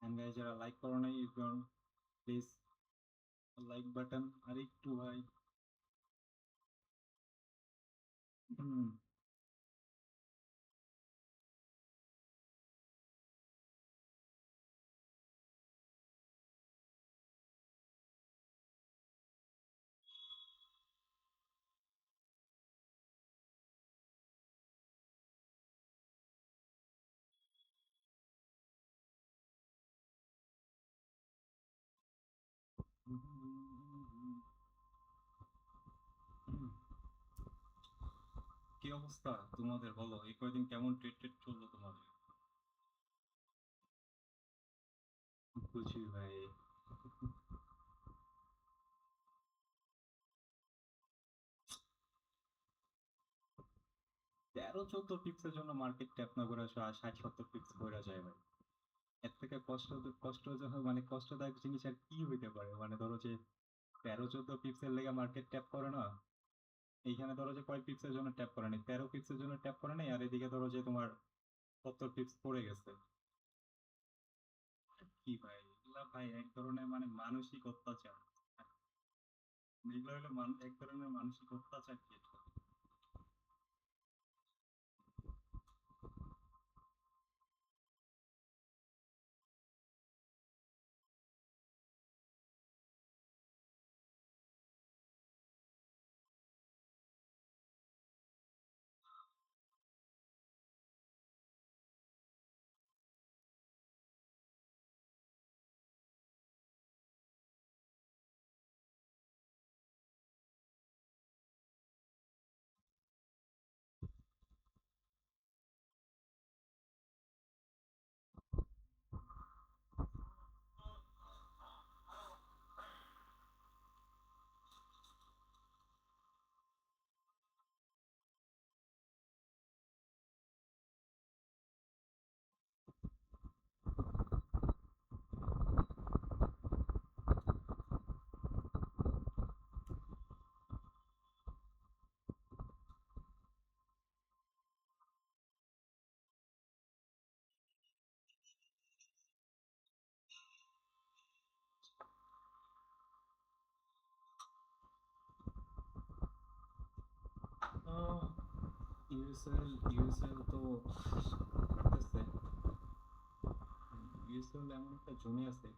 And guys, যারা like করো নাই, প্লিজ লাইক বাটন আর একটু ভাই। হুম। কি অবস্থা তোমাদের, বলো এই কয়দিন কেমন ট্রিট চললো তোমাদের? বুঝি ভাই। 13-14 পিক্সের জন্য মার্কেট ট্যাপ না করে 60-70 পিক্স কইরা যায় ভাই। এর থেকে কষ্টজনক, মানে কষ্টদায়ক জিনিস আর কি হইতে পারে? মানে ধরো যে 13-14 পিক্সের লেগে মার্কেট ট্যাপ করে না, এইখানে ধরো যে কয় পিক্সের জন্য ট্যাপ করে নাই, 13 পিক্সের জন্য ট্যাপ করে নাই, আর এদিকে ধরো যে তোমার 70 পিক্স পড়ে গেছে। কি ভাই, এগুলা ভাই এক ধরনের মানে মানসিক অত্যাচার। এগুলো হলো এক ধরনের মানসিক অত্যাচার ক্রিয়েট করে। ইউএসএল তো করতেছে। ইউএসএল এমন একটা জমি আছে,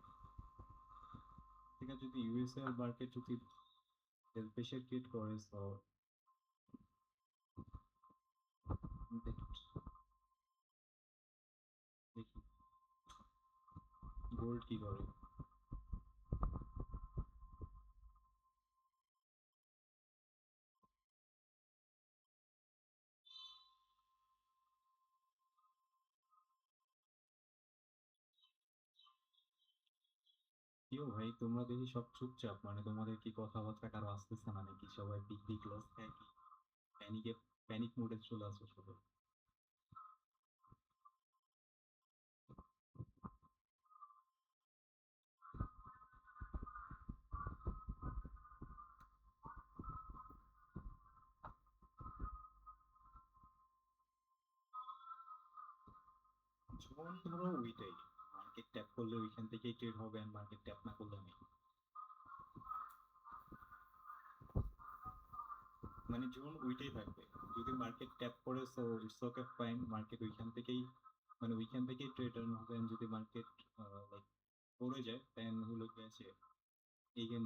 ঠিক আছে? যদি ইউএসএল মার্কেট যদি প্রেশার ক্রিয়েট করে, তো দেখি দেখি গোল্ড কি করে। কিও ভাই, তোমরা দেখি সব চুপচাপ, মানে তোমাদের কি কথাবার্তা কারো আসতেছে না নাকি? সবাই বিগ বিগ লস খায় কি প্যানিকে, প্যানিক মোডে চলে আসো সবাই? জোন ধরো ওইটাই, মার্কেট ট্যাপ করলে ওইখান থেকেই ট্রেড হবে, আর মার্কেট ট্যাপ না করলে নেই। মানে জোন ওইটাই থাকবে। যদি মার্কেট ট্যাপ করে, so it's okay fine, market ওইখান থেকেই, মানে ওইখান থেকেই ট্রেড আর্ন হবে। And যদি মার্কেট লাইক পড়ে যায়, দেন হলো কি আছে, এইগেন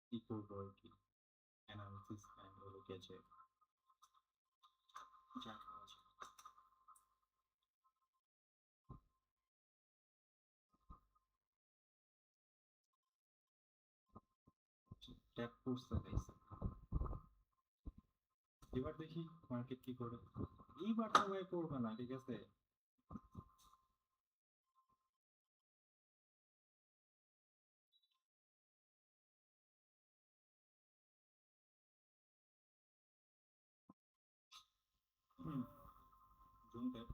কি করবো আর কি, অ্যানালিসিস অ্যান্ড হলো কি আছে, যা করা আছে। ট্যাপ করছে গাইস, এবার দেখি মার্কেট কি করে। এইবার তো ভাই করবে না, ঠিক আছে? হুম। Zoom tap.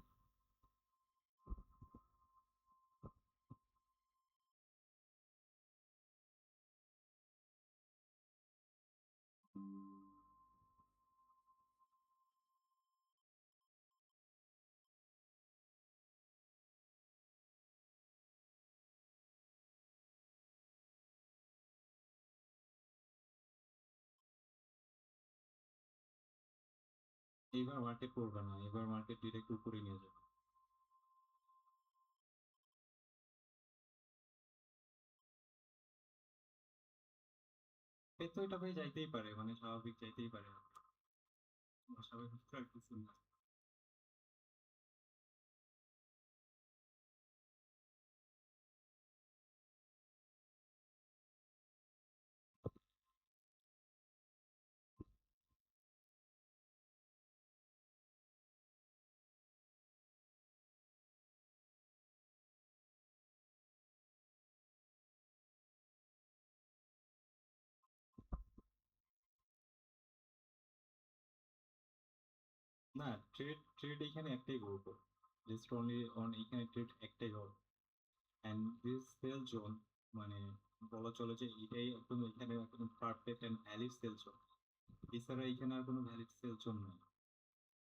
এইবার মার্কেট পড়বে না, এবার মার্কেট ডিরেক্ট উপরে নিয়ে যাবে। এই তো এটা ভাই যাইতেই পারে, মানে স্বাভাবিক যাইতেই পারে, অস্বাভাবিক তো আর কিছু না। না, ট্রেড ট্রেড এখানে একটাই গল্প, জাস্ট অনলি অন এখানে ট্রেড একটাই গল্প। অ্যান্ড দিস সেল জোন, মানে বলা চলে যে এটাই একদম এখানে একদম perfect and valid sell zone. এছাড়া এখানে আর কোনো ভ্যালিড সেল জোন নেই।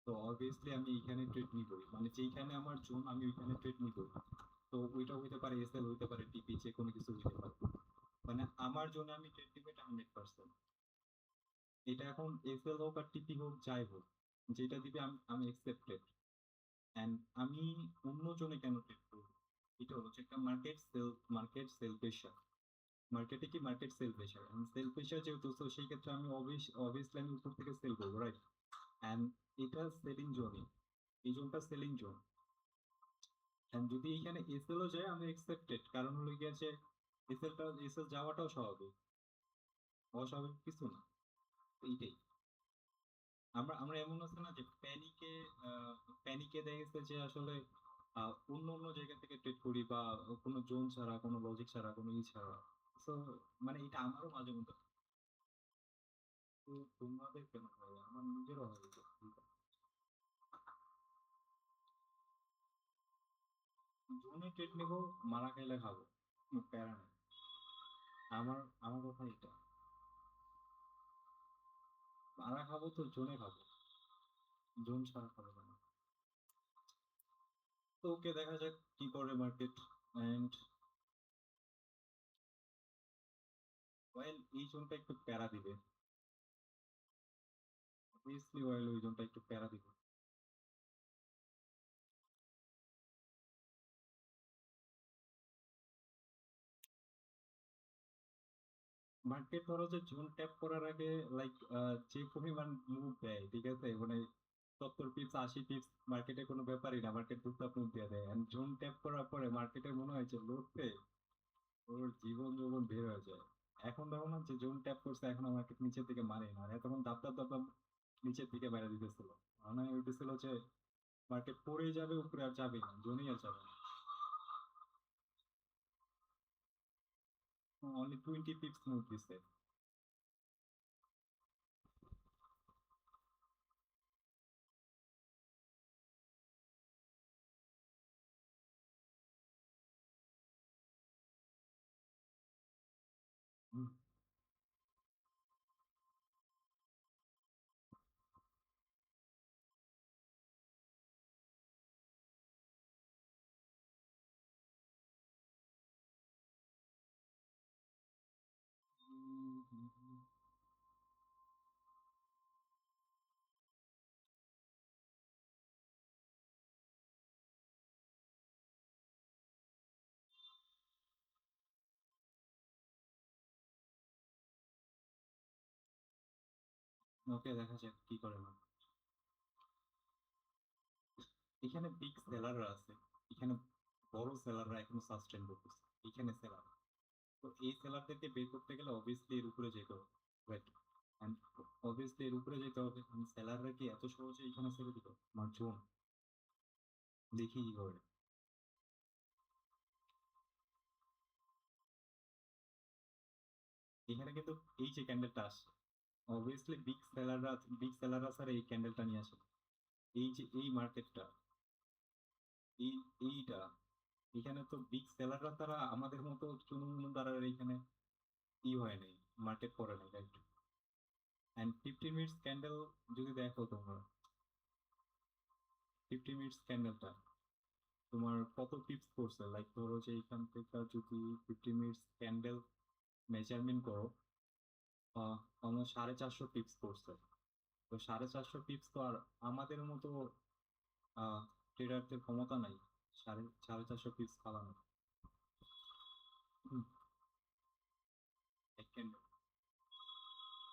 তো অবভিয়াসলি আমি এখানে ট্রেড নিবই, মানে যেইখানে আমার জোন আমি ওইখানে ট্রেড নিবই। তো ওইটা হইতে পারে এসএল, হইতে পারে টিপি, যে কোনো কিছু হইতে পারে। মানে আমার জন্য আমি ট্রেড নিবো, এটা 100%। এটা এখন এসএল হোক আর টিপি হোক, যাই হোক, যেটা দিবে আমি একসেপ্টেড। অ্যান্ড আমি অন্য জনে কেন ট্রেড করবো? এটা হচ্ছে একটা মার্কেট সেল প্রেশার। মার্কেটে কি market sell pressure, sell pressure যেহেতু, তো সেই ক্ষেত্রে আমি অবভিয়াসলি আমি উপর থেকে সেল করবো, রাইট? অ্যান্ড এটা সেলিং জোনই, এই জোনটা সেলিং জোন। অ্যান্ড যদি এখানে এসএলও যায় আমি একসেপ্টেড, কারণ হলো গিয়ে যে এসএল যাওয়াটাও স্বাভাবিক, অস্বাভাবিক কিছু না। এইটাই, আমরা আমরা এমন আছে না যে প্যানিকে দেখা গেছে যে আসলে অন্য অন্য জায়গা থেকে ট্রেড করি, বা কোনো জোন ছাড়া, কোনো লজিক ছাড়া, কোনো ই ছাড়া। তো মানে এটা আমারও মাঝে মধ্যে, তো তোমাদের কেন হয়, আমার নিজেরও হয় এটা। জোনে ট্রেড নেবো, মারা খাইলে খাবো, কোনো প্যারা নেই। আমার আমার কথা এটা, মারা খাবো তো জোনে খাবো, জোন ছাড়া খাবো না। তো ওকে, দেখা যাক কি করে মার্কেট। এন্ড ওয়েল, এই জোনটা একটু প্যারা দিবে, অবভিয়াসলি ওয়েল ওই জোনটা একটু প্যারা দিবে। মার্কেট ধরো যে জোন ট্যাপ করার আগে, লাইক যে পরিমাণ মুভ দেয়, ঠিক আছে, মানে 70 পিপস 80 পিপস মার্কেটে কোনো ব্যাপারই না, মার্কেট টুকটাক মুভ দিয়ে দেয়। এন্ড জোন ট্যাপ করার পরে মার্কেটের মনে হয় যে লড়তে ওর জীবন যৌবন বের হয়ে যায়। এখন দেখো না যে জোন ট্যাপ করছে, এখন মার্কেট নিচের দিকে মারে না, আর তখন দাপ দাপ দাপ দাপ নিচের দিকে মেরে দিতেছিল। মানে হইতেছিল যে মার্কেট পড়েই যাবে, উপরে আর যাবে না, জোনেই আর যাবে না। অনলি 20 পিপস মুভ দিছে। ওকে, দেখা যাক কি করে না। এখানে বিগ সেলাররা আছে, এখানে বড় সেলাররা এখনো সাস্টেন করতেছে, এখানে সেলার। তো এই সেলারদেরকে বের করতে গেলে অবভিয়াসলি এর উপরে যেতে হবে, রাইট? এন্ড অবভিয়াসলি এর উপরে যেতে হবে, আমি সেলাররা কি এত সহজে এখানে ছেড়ে দিত? আমার জোন, দেখি কি করে। এখানে কিন্তু এই যে ক্যান্ডেলটা আসছে, অবভিয়াসলি বিগ সেলাররা স্যার এই ক্যান্ডেলটা নিয়ে আসে। এই যে এই মার্কেটটা, এই এইটা, এখানে তো বিগ সেলাররা তারা আমাদের মতো চুনুন মুনুন তারা এখানে ই হয় নাই, মার্কেট করে নাই, রাইট? অ্যান্ড 15 মিনিটস ক্যান্ডেল যদি দেখো তোমরা, 15 মিনিটস ক্যান্ডেলটা তোমার কত টিপস করছে, লাইক ধরো যে এখান থেকে যদি 15 মিনিটস ক্যান্ডেল মেজারমেন্ট করো, অলমোস্ট 450 টিপস করছে। তো 450 তো আর আমাদের মতো ট্রেডারদের ক্ষমতা নাই 450 ফালানো। হুম, second,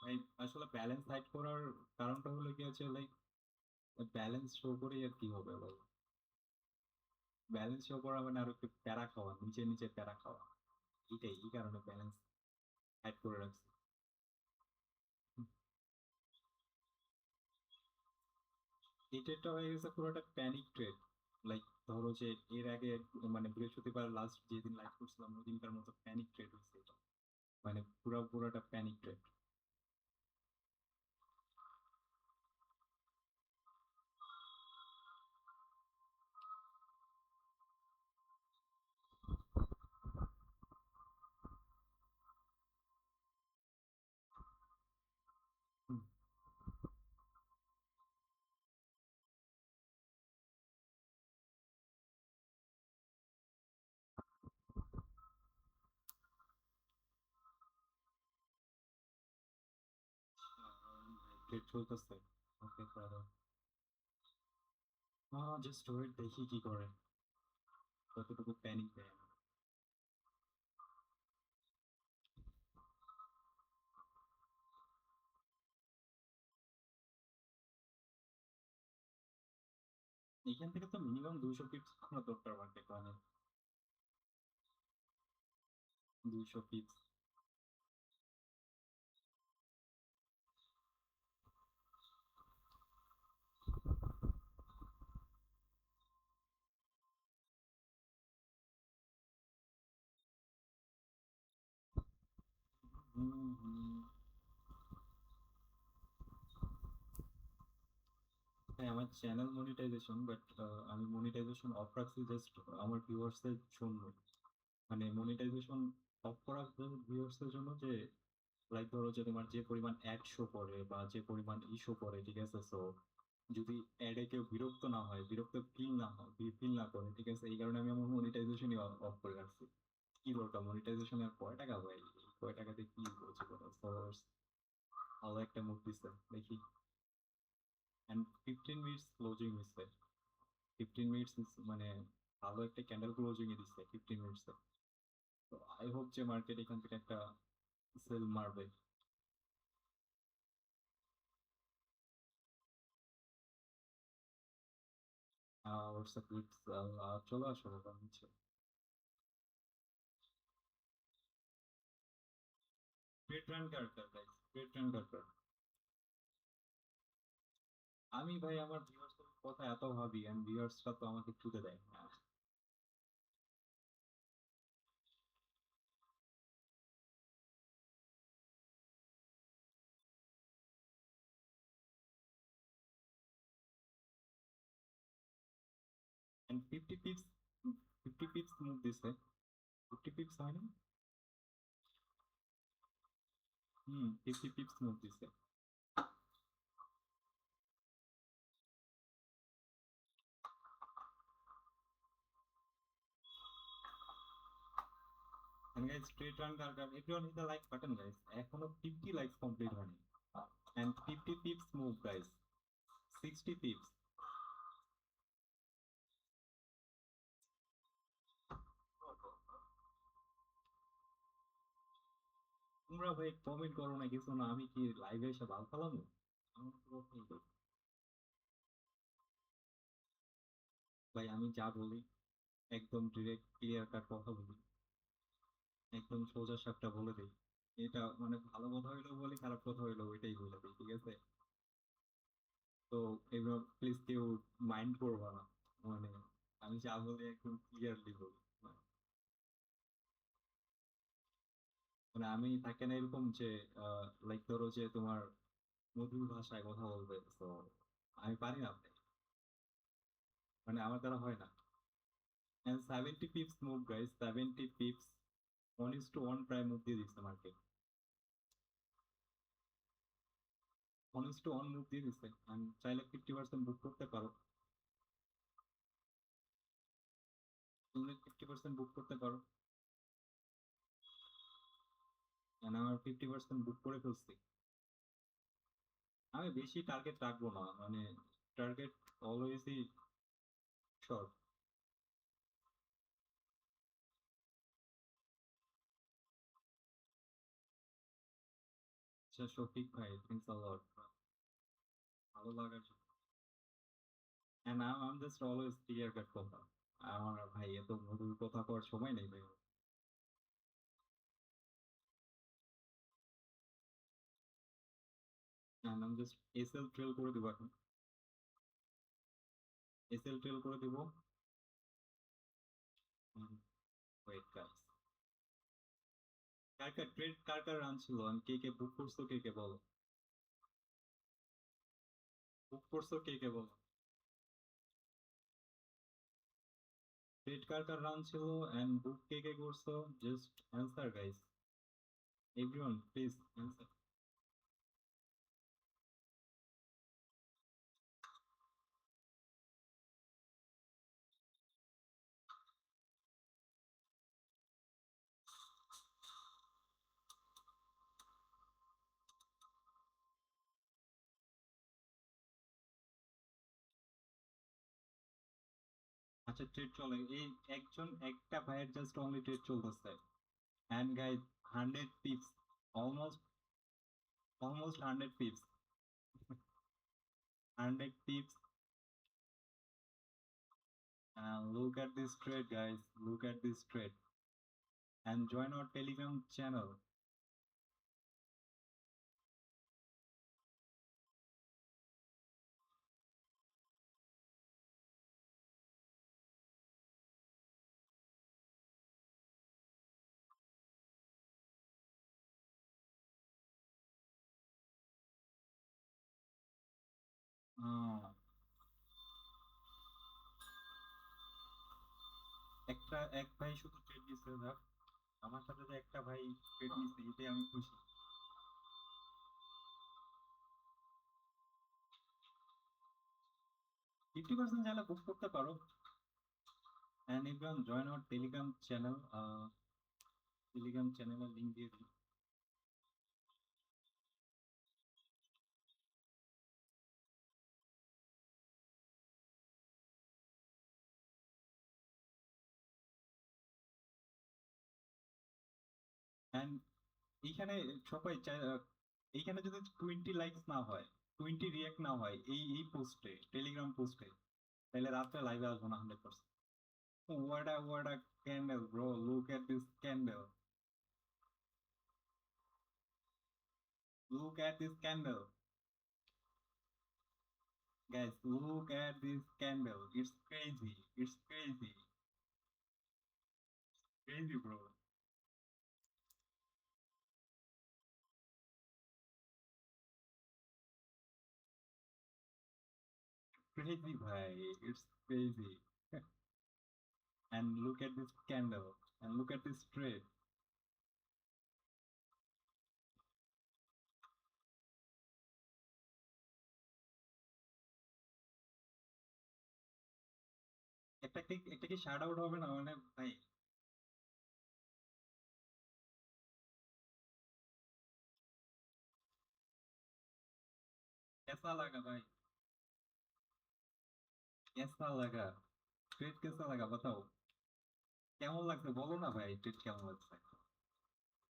ভাই আসলে ব্যালেন্স হাইড করার কারণটা হলো কি হচ্ছে লাইক ব্যালেন্স শো করে আর কি হবে ভাই, ব্যালেন্স শো করা মানে আর একটু প্যারা খাওয়া, নিচে নিচে প্যারা খাওয়া, এটাই এই কারণে ব্যালেন্স হাইড করে রাখছি। হুম, এই ট্রেডটা হয়ে গেছে পুরোটা প্যানিক ট্রেড। লাইক ধরো যে এর আগে মানে বৃহস্পতিবার লাস্ট যেদিন লাইভ করছিলাম ওই দিনকার মতো প্যানিক ট্রেড হয়েছে এটা, মানে পুরোটা প্যানিক ট্রেড। ট্রেড চলতেছে, ওকে দাদা, জাস্ট ওয়েট দেখি কি করে, কতটুকু প্যানিক দেয়। এখান থেকে তো মিনিমাম 200 পিপস করার দরকার মার্কেট, মানে 200 পিপস। হুম হুম। হ্যাঁ, আমার চ্যানেল মনিটাইজেশন, বাট আমি মনিটাইজেশন অফ রাখছি জাস্ট আমার ভিউয়ার্সদের জন্য, মানে মনিটাইজেশন অফ করা ভিউয়ার্সদের জন্য, যে লাইক ধরো যে তোমার যে পরিমাণ অ্যাড শো করে বা যে পরিমাণ শো করে, ঠিক আছে, সো যদি অ্যাডে কেউ বিরক্ত না হয়, বিরক্ত ফিল না হয়, ফিল না করে, ঠিক আছে, এই কারণে আমি আমার মনিটাইজেশনই অফ করে রাখছি। কি দরকার মনিটাইজেশন আর কয় টাকা ভাই, এই কয় টাকাতে কি বলছে বলো, ফলোয়ার্স ভালো একটা মুভ দিচ্ছে দেখি, অ্যান্ড 15 মিনিটস ক্লোজিং হয়েছে, 15 মিনিটস মানে ভালো একটা ক্যান্ডেল ক্লোজিং এ দিচ্ছে 15 মিনিটসে। তো আই হোপ যে মার্কেট এখান থেকে একটা সেল মারবে। হোয়াটসঅ্যাপ গ্রুপস চলে আসো বাবা নিচে। ট্রেড রান কার ভাই, ট্রেড রান কার। আমি ভাই আমার ভিউয়ার্সদের কথা এত ভাবি, এন্ড ভিউয়ার্সরা তো আমাকে ছুতে দেয় না। এন্ড 50 পিপস, 50 পিপস মুভ দিছে, 50 পিপস হয়নি। হুম, 50 পিপস মুভ দিছে। And guys, straight run car, everyone hit the like button guys, এখনো 50 লাইকস কমপ্লিট হয়নি, and 50 pips move guys, 60 pips। তোমরা ভাই কমেন্ট করো না কিছু না, আমি কি লাইভে এসে বাল ফালামু? আমার তো কথাই বলি। ভাই আমি যা বলি একদম ডিরেক্ট ক্লিয়ার কাট কথা বলি, একদম সোজা সাপটা বলে দিই, এটা মানে ভালো কথা হইলেও বলি, খারাপ কথা হইলেও ওইটাই বলে দিই, ঠিক আছে। তো এবার প্লিজ কেউ মাইন্ড করবা না, মানে আমি যা বলি একদম ক্লিয়ারলি বলি, মানে আমি থাকে না এরকম যে লাইক ধরো যে তোমার মধুর ভাষায় কথা বলবে, তো আমি পারি না ভাই, মানে আমার দ্বারা হয় না। And 70 pips move guys, 70 pips, 1:1 প্রায় মুভ দিয়ে দিচ্ছে মার্কেট, 1:1 মুভ দিয়ে দিচ্ছে, and চাইলে 50% বুক করতে পারো, তুমি 50% বুক করতে পারো, and আমার 50% বুক করে ফেলছি। আমি বেশি টার্গেট রাখবো না, মানে টার্গেট অলওয়েজই শর্ট। আচ্ছা শফিক ভাই, থ্যাংকস আ লট ভালো লাগার জন্য। And I am just always clear cut কথা। আমার ভাই এত মধুর কথা কওয়ার সময় নেই ভাই। And I am just SL trail করে দিব এখন, এসএল ট্রেল করে দিব। ওয়েট গাইস, কার কার ট্রেড, কার কার রান ছিল, আমি কে কে বুক করছো, কে কে বলো, বুক করছো কে কে বলো, ট্রেড কার কার রান ছিল এন্ড বুক কে কে করছো, just answer guys, everyone please answer. আচ্ছা ট্রেড চলে, এই একজন একটা ভাইয়ের জাস্ট অনলি ট্রেড চলতেছে and guys 100 pips, almost almost 100 pips, 100 pips. Look at this trade, guys. Look at this trade. And join our Telegram channel. আহ, একটা এক ভাই শুধু ট্রেড নিচ্ছে যাক, আমার সাথে যে একটা ভাই ট্রেড নিচ্ছে এতে আমি খুশি। 50% চাইলে বুক করতে পারো। And you can join our Telegram channel. Telegram channel link দিয়ে দিই। And এইখানে সবাই এইখানে যদি 20 লাইকস না হয়, 20 রিয়াক্ট না হয় এই পোস্টে, টেলিগ্রাম পোস্টে, তাহলে রাত্রে লাইভে আসবো না 100%। What a candle, bro. Look at this candle. Look at this candle. Guys, look at this candle. It's crazy. It's crazy. Crazy, bro. Crazy, bhai. It's crazy. And look at this candle. And look at this trade. একটা কি shirt out হবে না মানে ভাই? कैसा लगा भाई? कैसा लगा? ट्रेड कैसा लगा बताओ? কেমন লাগছে বলো না ভাই, ট্রেড কেমন লাগছে?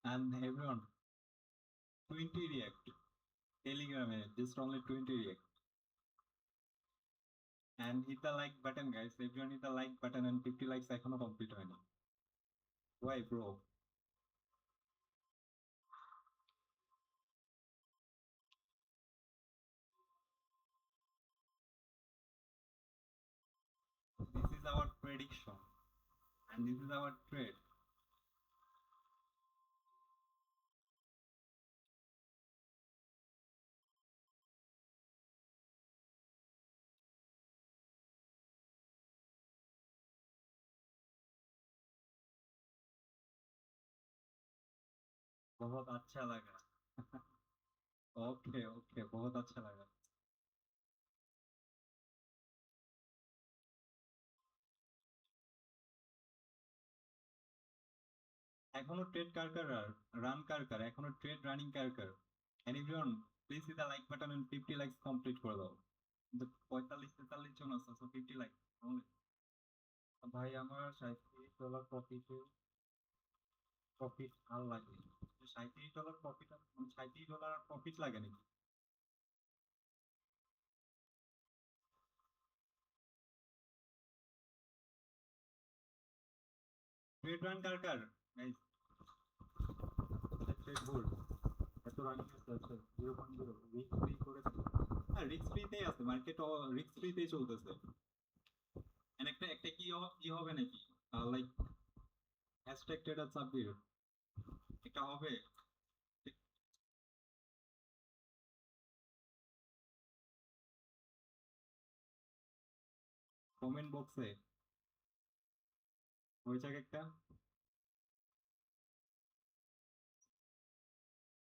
And everyone, 20 react. টেলিগ্রামে just only 20 react. And hit the like button, guys. Everyone hit the like button and 50 likes এখনো কমপ্লিট হয়নি। Why, bro? This is our prediction and this is our trade. बहुत अच्छा लगा। Okay okay, बहुत अच्छा लगा। এখনো ট্রেড কার কার, রান কার কার, এখনো ট্রেড রানিং কার কার? Anyone? Please hit the like button and 50 likes complete করে দাও। কিন্তু 45-43 জন আছে, সো 50 লাইক only। ভাই আমার $37 প্রফিট আর লাগে। $37 প্রফিট, মানে $37 প্রফিট লাগে নাকি? ট্রেড রান কার কার? গাইস, ট্রেড ভুল। এত রানিং আছে, আচ্ছা 0.0 রিস্ক ফ্রি করে দিল। হ্যাঁ, রিস্ক ফ্রিতেই আছে মার্কেট, রিস্ক ফ্রিতেই চলতেছে। And একটা কি হবে নাকি, লাইক হ্যাশট্যাগ ট্রেডার সাব্বির, এটা হবে কমেন্ট বক্সে ওই জায়গায় একটা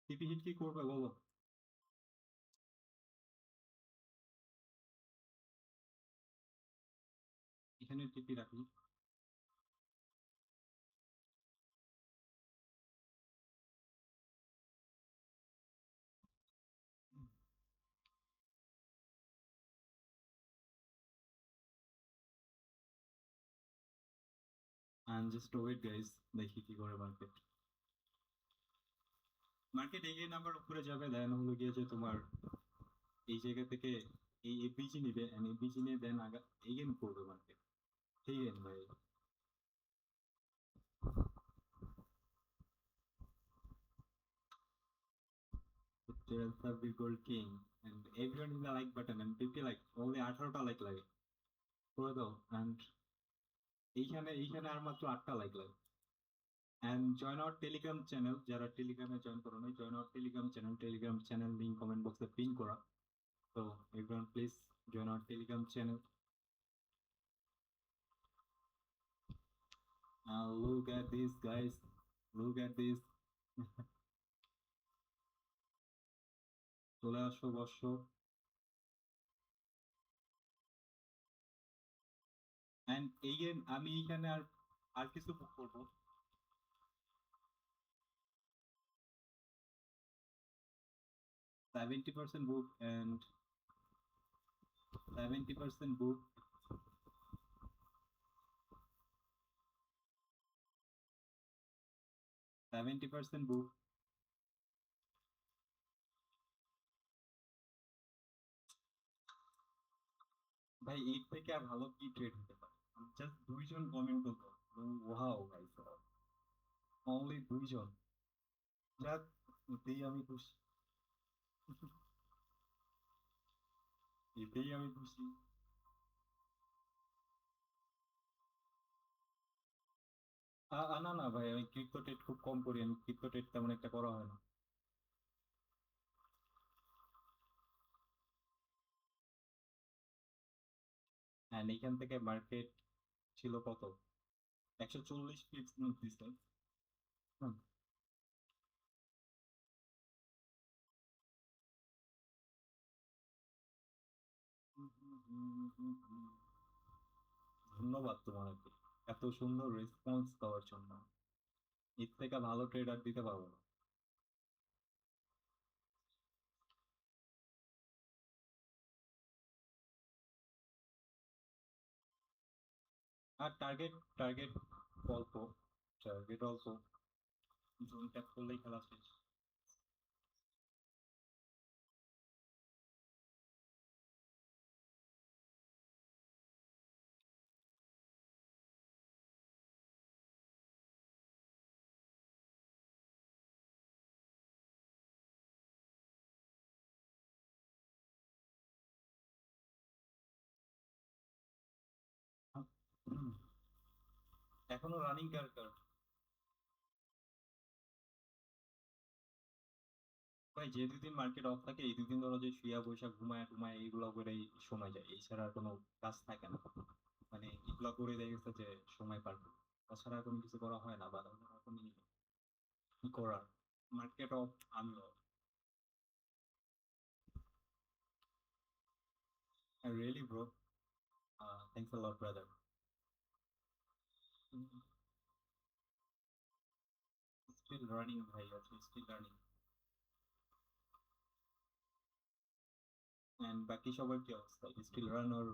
টিপি হিট কি করবে বলো? এখানে টিপি রাখি। and just wait guys, দেখি কি করে মার্কেট। মার্কেট এগিয়ে নাম্বার উপরে যাবে, দেন হলো গিয়ে যে তোমার এই জায়গা থেকে এই এপিজি নিবে, এন্ড এপিজি নিয়ে দেন আগা এগেন করবে মার্কেট। ঠিক আছে ভাই। Sabbir gold king and everyone in the like button and 50 like only 18টা like লাগে করে দাও। and এইখানে আর মাত্র 8টা লাইক লাগে। and join our telegram channel, যারা টেলিগ্রামে জয়েন করো নাই, join our telegram channel link comment বক্সে পিন করা। so everyone please join our telegram channel। look at this guys, look at this। চলে আসো বর্ষ। and again আমি এইখানে আর আর কিছু বুক করবো। 70% book and 70% book, 70% book। ভাই এর থেকে আর ভালো কি ট্রেড হতে পারে? জাস্ট দুইজন কমেন্ট করতো, ওয়াও গাইস, অনলি দুইজন। যাক, এতেই আমি খুশি, এতেই আমি খুশি। না না ভাই, আমি ক্রিপ্টো ট্রেড খুব কম করি, আমি ক্রিপ্টো ট্রেড তেমন একটা করা হয় না। অ্যান্ড এইখান থেকে মার্কেট ছিল কত, 140 পিপস মুভ দিছে। হুম, ধন্যবাদ তোমাকে এত সুন্দর রেসপন্স দেওয়ার জন্য। এর থেকে ভালো ট্রেডার দিতে পারবো না। আর টার্গেট, টার্গেট অল্প, টার্গেট অল্প, জোন ট্যাপ করলেই খেলা শেষ। হুম, এখনো রানিং কার কার? ভাই যে দুদিন মার্কেট অফ থাকে, এই দুদিন ধরো যে শুয়া বৈশাখ ঘুমায় টুমায় এইগুলো করেই সময় যায়, এছাড়া আর কোনো কাজ থাকে না। মানে এগুলো করে দেখা গেছে যে সময় পার করি। তাছাড়া কোনো কিছু করা হয় না, বা ধরো এখনই কি করার, মার্কেট অফ, আমি off. Really bro, thanks a lot brother. Still running ভাই, আছে স্টিল রানিং। এন্ড বাকি সবার কি অবস্থা? Still run or